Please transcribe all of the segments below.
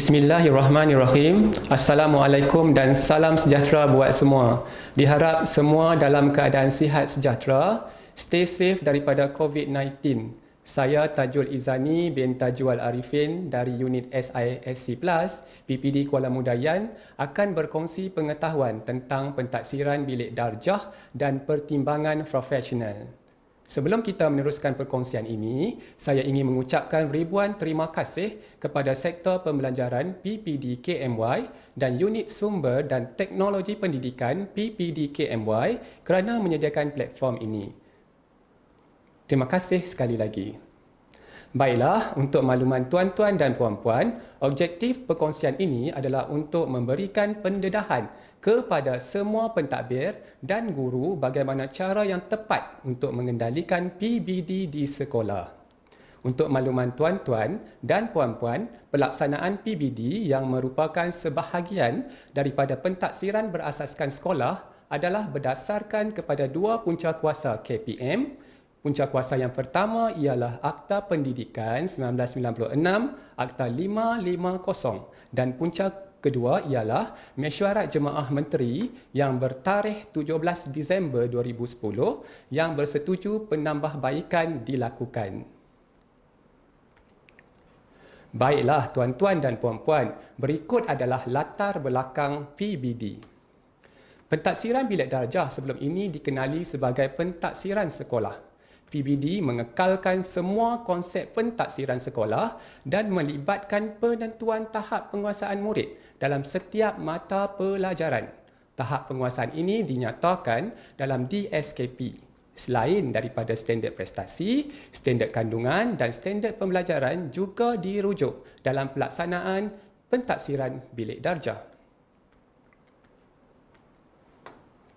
Bismillahirrahmanirrahim. Assalamualaikum dan salam sejahtera buat semua. Diharap semua dalam keadaan sihat sejahtera, stay safe daripada COVID-19. Saya Tajul Izani bin Tajul Arifin dari unit SISC Plus, PPD Kuala Mudayan akan berkongsi pengetahuan tentang pentaksiran bilik darjah dan pertimbangan profesional. Sebelum kita meneruskan perkongsian ini, saya ingin mengucapkan ribuan terima kasih kepada Sektor Pembelajaran PPD KMY dan Unit Sumber dan Teknologi Pendidikan PPD KMY kerana menyediakan platform ini. Terima kasih sekali lagi. Baiklah, untuk makluman tuan-tuan dan puan-puan, objektif perkongsian ini adalah untuk memberikan pendedahan kepada semua pentadbir dan guru bagaimana cara yang tepat untuk mengendalikan PBD di sekolah. Untuk makluman tuan-tuan dan puan-puan, pelaksanaan PBD yang merupakan sebahagian daripada pentaksiran berasaskan sekolah adalah berdasarkan kepada dua punca kuasa KPM. Punca kuasa yang pertama ialah Akta Pendidikan 1996, Akta 550 dan punca kedua ialah Mesyuarat Jemaah Menteri yang bertarikh 17 Disember 2010 yang bersetuju penambahbaikan dilakukan. Baiklah tuan-tuan dan puan-puan, berikut adalah latar belakang PBD. Pentaksiran bilik darjah sebelum ini dikenali sebagai pentaksiran sekolah. PBD mengekalkan semua konsep pentaksiran sekolah dan melibatkan penentuan tahap penguasaan murid dalam setiap mata pelajaran. Tahap penguasaan ini dinyatakan dalam DSKP. Selain daripada standard prestasi, standard kandungan dan standard pembelajaran juga dirujuk dalam pelaksanaan pentaksiran bilik darjah.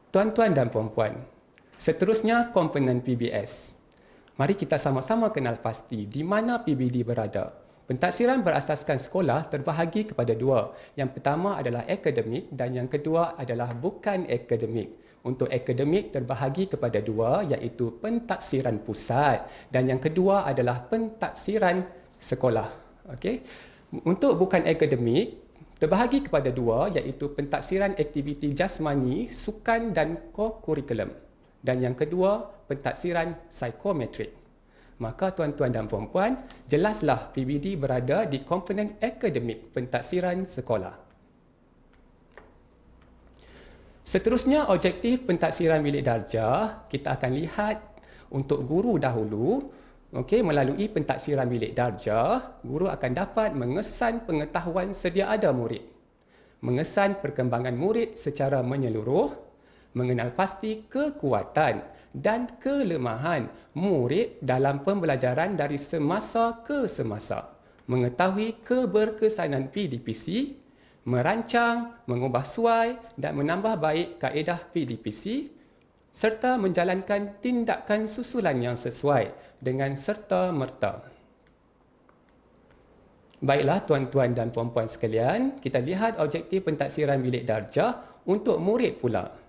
Tuan-tuan dan puan-puan, seterusnya komponen PBS. Mari kita sama-sama kenal pasti di mana PBD berada. Pentaksiran berasaskan sekolah terbahagi kepada dua. Yang pertama adalah akademik dan yang kedua adalah bukan akademik. Untuk akademik terbahagi kepada dua iaitu pentaksiran pusat dan yang kedua adalah pentaksiran sekolah. Okey. Untuk bukan akademik terbahagi kepada dua iaitu pentaksiran aktiviti jasmani, sukan dan co-curriculum. Dan yang kedua, pentaksiran psikometrik. Maka tuan-tuan dan puan-puan, jelaslah PBD berada di komponen akademik pentaksiran sekolah. Seterusnya, objektif pentaksiran bilik darjah, kita akan lihat untuk guru dahulu. Okey, melalui pentaksiran bilik darjah, guru akan dapat mengesan pengetahuan sedia ada murid, mengesan perkembangan murid secara menyeluruh, mengenal pasti kekuatan dan kelemahan murid dalam pembelajaran dari semasa ke semasa, mengetahui keberkesanan PDPC, merancang, mengubah suai dan menambah baik kaedah PDPC, serta menjalankan tindakan susulan yang sesuai dengan serta-merta. Baiklah tuan-tuan dan puan-puan sekalian, kita lihat objektif pentaksiran bilik darjah untuk murid pula.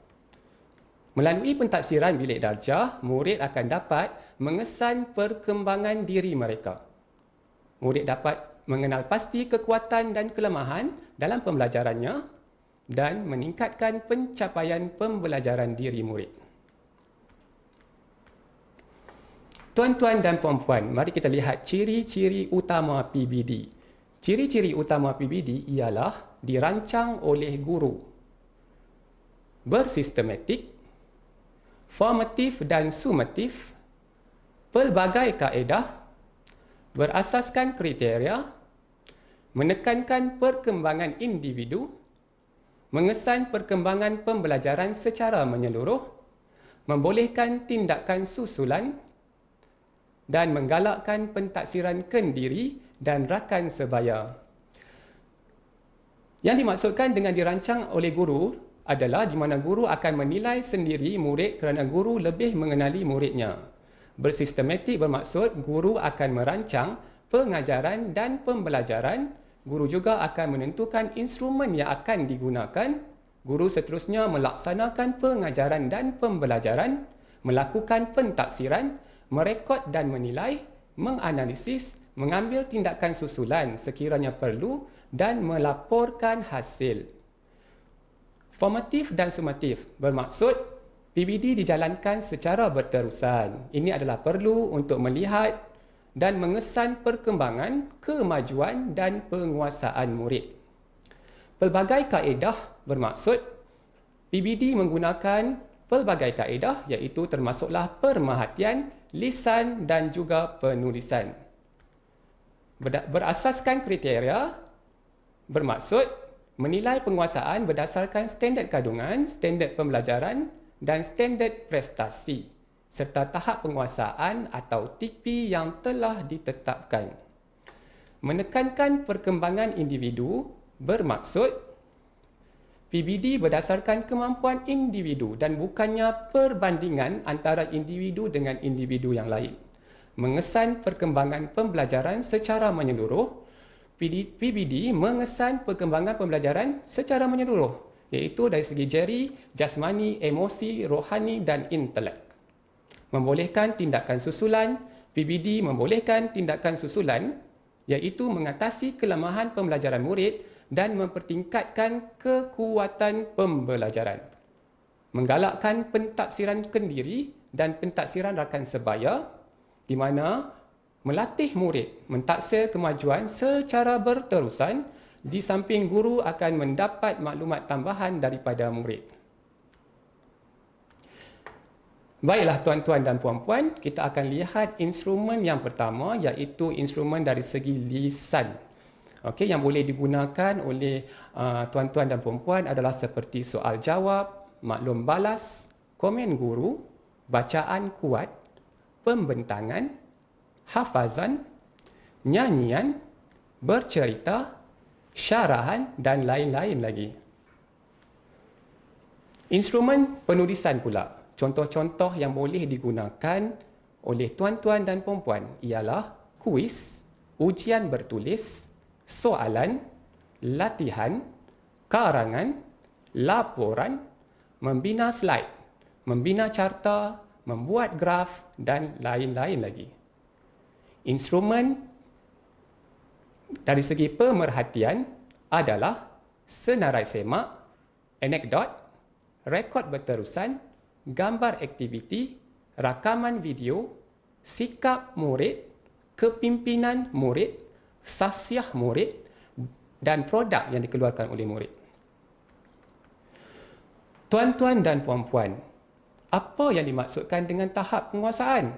Melalui pentaksiran bilik darjah, murid akan dapat mengesan perkembangan diri mereka. Murid dapat mengenal pasti kekuatan dan kelemahan dalam pembelajarannya dan meningkatkan pencapaian pembelajaran diri murid. Tuan-tuan dan puan-puan, mari kita lihat ciri-ciri utama PBD. Ciri-ciri utama PBD ialah dirancang oleh guru, bersistematik, formatif dan sumatif, pelbagai kaedah, berasaskan kriteria, menekankan perkembangan individu, mengesan perkembangan pembelajaran secara menyeluruh, membolehkan tindakan susulan dan menggalakkan pentaksiran kendiri dan rakan sebaya. Yang dimaksudkan dengan dirancang oleh guru adalah di mana guru akan menilai sendiri murid kerana guru lebih mengenali muridnya. Bersistematik bermaksud guru akan merancang pengajaran dan pembelajaran. Guru juga akan menentukan instrumen yang akan digunakan. Guru seterusnya melaksanakan pengajaran dan pembelajaran, melakukan pentaksiran, merekod dan menilai, menganalisis mengambil tindakan susulan sekiranya perlu dan melaporkan hasil. Formatif dan sumatif bermaksud PBD dijalankan secara berterusan. Ini adalah perlu untuk melihat dan mengesan perkembangan, kemajuan dan penguasaan murid. Pelbagai kaedah bermaksud PBD menggunakan pelbagai kaedah iaitu termasuklah pemerhatian, lisan dan juga penulisan. Berasaskan kriteria bermaksud menilai penguasaan berdasarkan standard kandungan, standard pembelajaran dan standard prestasi serta tahap penguasaan atau TP yang telah ditetapkan. Menekankan perkembangan individu bermaksud PBD berdasarkan kemampuan individu dan bukannya perbandingan antara individu dengan individu yang lain. Mengesan perkembangan pembelajaran secara menyeluruh. PBD mengesan perkembangan pembelajaran secara menyeluruh, iaitu dari segi jari, jasmani, emosi, rohani dan intelek. Membolehkan tindakan susulan. PBD membolehkan tindakan susulan iaitu mengatasi kelemahan pembelajaran murid dan mempertingkatkan kekuatan pembelajaran. Menggalakkan pentaksiran kendiri dan pentaksiran rakan sebaya di mana melatih murid mentaksir kemajuan secara berterusan di samping guru akan mendapat maklumat tambahan daripada murid. Baiklah tuan-tuan dan puan-puan, kita akan lihat instrumen yang pertama iaitu instrumen dari segi lisan. Okey, yang boleh digunakan oleh tuan-tuan dan puan-puan adalah seperti soal jawab, maklum balas, komen guru, bacaan kuat, pembentangan, hafazan, nyanyian, bercerita, syarahan dan lain-lain lagi. Instrumen penulisan pula. Contoh-contoh yang boleh digunakan oleh tuan-tuan dan puan-puan ialah kuis, ujian bertulis, soalan, latihan, karangan, laporan, membina slide, membina carta, membuat graf dan lain-lain lagi. Instrumen dari segi pemerhatian adalah senarai semak, anekdot, rekod berterusan, gambar aktiviti, rakaman video, sikap murid, kepimpinan murid, sasiah murid dan produk yang dikeluarkan oleh murid. Tuan-tuan dan puan-puan, apa yang dimaksudkan dengan tahap penguasaan?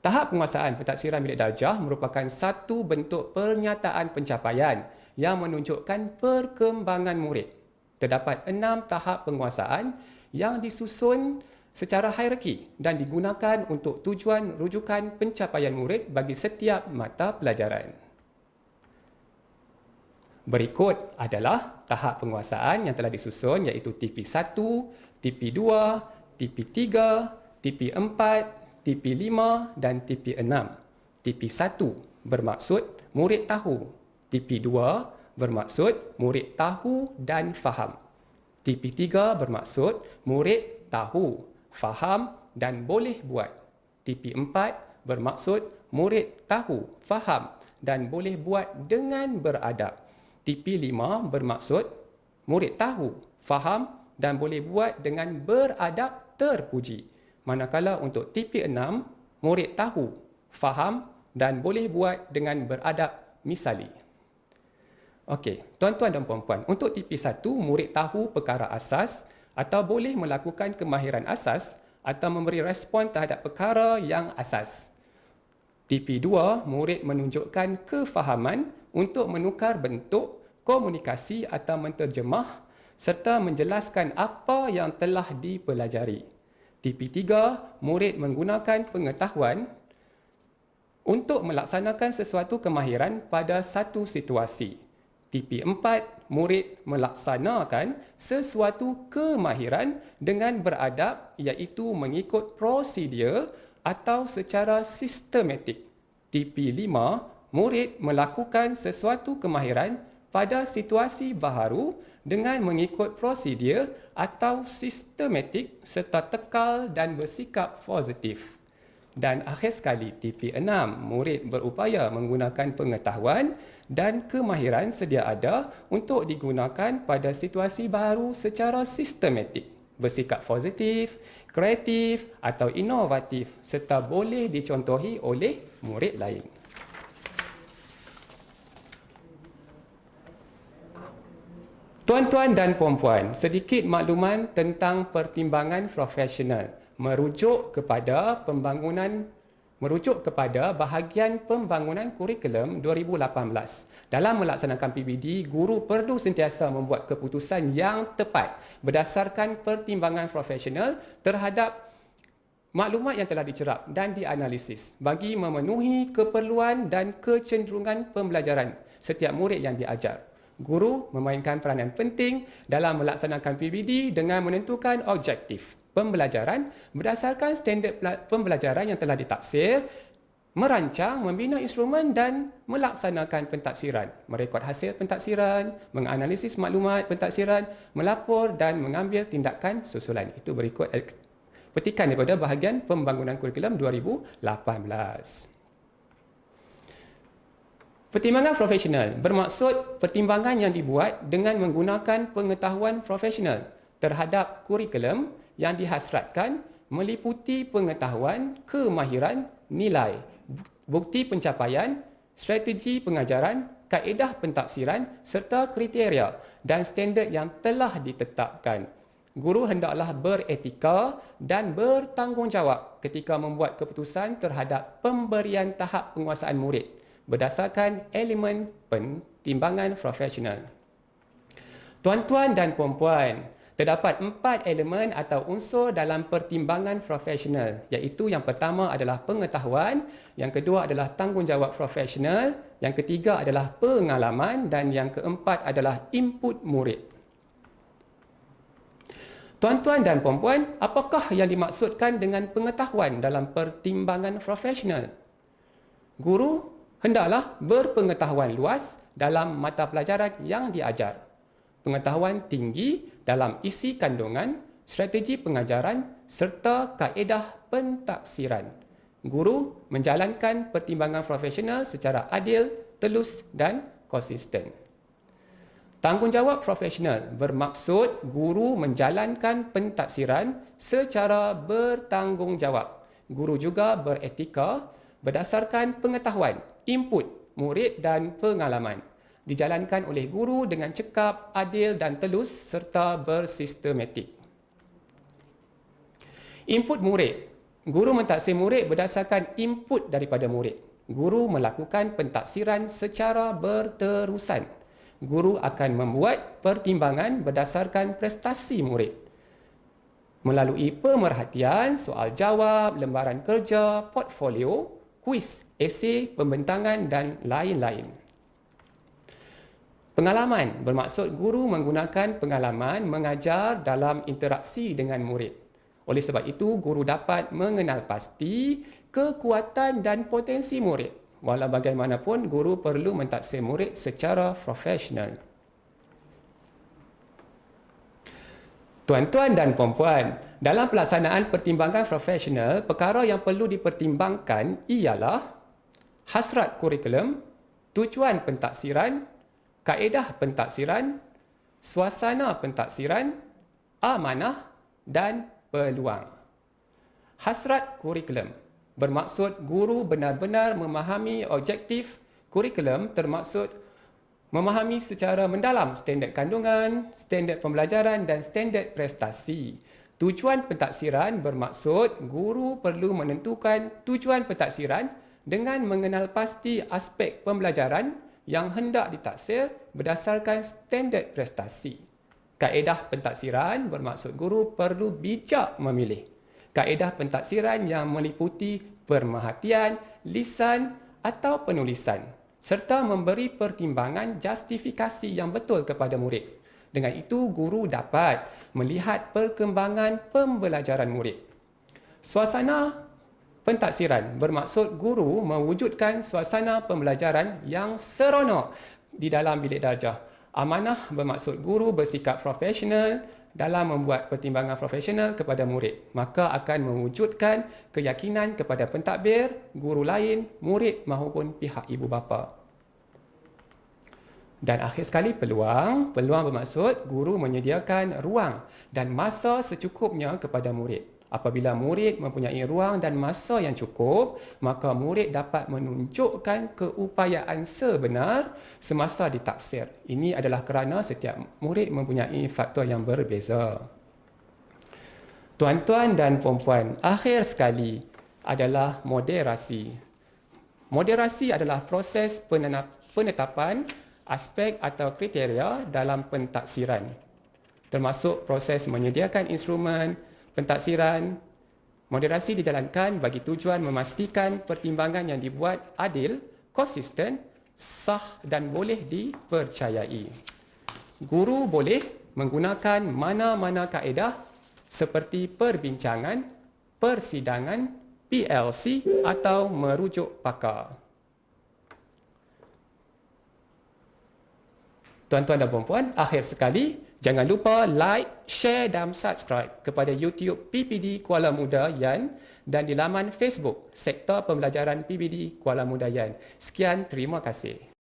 Tahap penguasaan pentaksiran bilik darjah merupakan satu bentuk pernyataan pencapaian yang menunjukkan perkembangan murid. Terdapat 6 tahap penguasaan yang disusun secara hierarki dan digunakan untuk tujuan rujukan pencapaian murid bagi setiap mata pelajaran. Berikut adalah tahap penguasaan yang telah disusun iaitu TP1, TP2, TP3, TP4, TP5 dan TP6. TP1 bermaksud murid tahu. TP2 bermaksud murid tahu dan faham. TP3 bermaksud murid tahu, faham dan boleh buat. TP4 bermaksud murid tahu, faham dan boleh buat dengan beradab. TP5 bermaksud murid tahu, faham dan boleh buat dengan beradab terpuji. Manakala untuk TP6, murid tahu, faham dan boleh buat dengan beradab misali. Okey, tuan-tuan dan puan-puan, untuk TP1, murid tahu perkara asas atau boleh melakukan kemahiran asas atau memberi respon terhadap perkara yang asas. TP2, murid menunjukkan kefahaman untuk menukar bentuk, komunikasi atau menterjemah serta menjelaskan apa yang telah dipelajari. TP3, murid menggunakan pengetahuan untuk melaksanakan sesuatu kemahiran pada satu situasi. TP4, murid melaksanakan sesuatu kemahiran dengan beradab iaitu mengikut prosedur atau secara sistematik. TP5, murid melakukan sesuatu kemahiran pada situasi baharu dengan mengikut prosedur atau sistematik serta tekal dan bersikap positif. Dan akhir sekali, tipe 6, murid berupaya menggunakan pengetahuan dan kemahiran sedia ada untuk digunakan pada situasi baru secara sistematik, bersikap positif, kreatif atau inovatif serta boleh dicontohi oleh murid lain. Tuan-tuan dan puan-puan, sedikit makluman tentang pertimbangan profesional merujuk kepada bahagian pembangunan kurikulum 2018. Dalam melaksanakan PBD, guru perlu sentiasa membuat keputusan yang tepat berdasarkan pertimbangan profesional terhadap maklumat yang telah dicerap dan dianalisis bagi memenuhi keperluan dan kecenderungan pembelajaran setiap murid yang diajar. Guru memainkan peranan penting dalam melaksanakan PBD dengan menentukan objektif pembelajaran berdasarkan standard pembelajaran yang telah ditaksir, merancang, membina instrumen dan melaksanakan pentaksiran, merekod hasil pentaksiran, menganalisis maklumat pentaksiran, melapor dan mengambil tindakan susulan. Itu berikut petikan daripada bahagian pembangunan kurikulum 2018. Pertimbangan profesional bermaksud pertimbangan yang dibuat dengan menggunakan pengetahuan profesional terhadap kurikulum yang dihasratkan meliputi pengetahuan, kemahiran, nilai, bukti pencapaian, strategi pengajaran, kaedah pentaksiran serta kriteria dan standard yang telah ditetapkan. Guru hendaklah beretika dan bertanggungjawab ketika membuat keputusan terhadap pemberian tahap penguasaan murid berdasarkan elemen pertimbangan profesional. Tuan-tuan dan puan-puan, terdapat 4 elemen atau unsur dalam pertimbangan profesional, iaitu yang pertama adalah pengetahuan, yang kedua adalah tanggungjawab profesional, yang ketiga adalah pengalaman dan yang keempat adalah input murid. Tuan-tuan dan puan-puan, apakah yang dimaksudkan dengan pengetahuan dalam pertimbangan profesional? Guru hendaklah berpengetahuan luas dalam mata pelajaran yang diajar, pengetahuan tinggi dalam isi kandungan, strategi pengajaran serta kaedah pentaksiran. Guru menjalankan pertimbangan profesional secara adil, telus dan konsisten. Tanggungjawab profesional bermaksud guru menjalankan pentaksiran secara bertanggungjawab. Guru juga beretika berdasarkan pengetahuan, input, murid dan pengalaman. Dijalankan oleh guru dengan cekap, adil dan telus serta bersistematik. Input murid. Guru mentaksir murid berdasarkan input daripada murid. Guru melakukan pentaksiran secara berterusan. Guru akan membuat pertimbangan berdasarkan prestasi murid melalui pemerhatian, soal jawab, lembaran kerja, portfolio, kuis, esei, pembentangan dan lain-lain. Pengalaman bermaksud guru menggunakan pengalaman mengajar dalam interaksi dengan murid. Oleh sebab itu, guru dapat mengenal pasti kekuatan dan potensi murid. Walau bagaimanapun, guru perlu mentaksir murid secara profesional. Tuan-tuan dan puan-puan, dalam pelaksanaan pertimbangan profesional, perkara yang perlu dipertimbangkan ialah hasrat kurikulum, tujuan pentaksiran, kaedah pentaksiran, suasana pentaksiran, amanah dan peluang. Hasrat kurikulum bermaksud guru benar-benar memahami objektif kurikulum, termaksud memahami secara mendalam standard kandungan, standard pembelajaran dan standard prestasi. Tujuan pentaksiran bermaksud guru perlu menentukan tujuan pentaksiran dengan mengenal pasti aspek pembelajaran yang hendak ditaksir berdasarkan standard prestasi. Kaedah pentaksiran bermaksud guru perlu bijak memilih kaedah pentaksiran yang meliputi pemerhatian, lisan atau penulisan serta memberi pertimbangan justifikasi yang betul kepada murid. Dengan itu, guru dapat melihat perkembangan pembelajaran murid. Suasana pentaksiran bermaksud guru mewujudkan suasana pembelajaran yang seronok di dalam bilik darjah. Amanah bermaksud guru bersikap profesional dalam membuat pertimbangan profesional kepada murid, maka akan mewujudkan keyakinan kepada pentadbir, guru lain, murid maupun pihak ibu bapa. Dan akhir sekali peluang bermaksud guru menyediakan ruang dan masa secukupnya kepada murid. Apabila murid mempunyai ruang dan masa yang cukup, maka murid dapat menunjukkan keupayaan sebenar semasa ditaksir. Ini adalah kerana setiap murid mempunyai faktor yang berbeza. Tuan-tuan dan puan-puan, akhir sekali adalah moderasi. Moderasi adalah proses penetapan aspek atau kriteria dalam pentaksiran, termasuk proses menyediakan instrumen pentaksiran. Moderasi dijalankan bagi tujuan memastikan pertimbangan yang dibuat adil, konsisten, sah dan boleh dipercayai. Guru boleh menggunakan mana-mana kaedah seperti perbincangan, persidangan, PLC atau merujuk pakar. Tuan-tuan dan puan-puan, akhir sekali, jangan lupa like, share dan subscribe kepada YouTube PPD Kuala Muda Yan dan di laman Facebook Sektor Pembelajaran PPD Kuala Muda Yan. Sekian, terima kasih.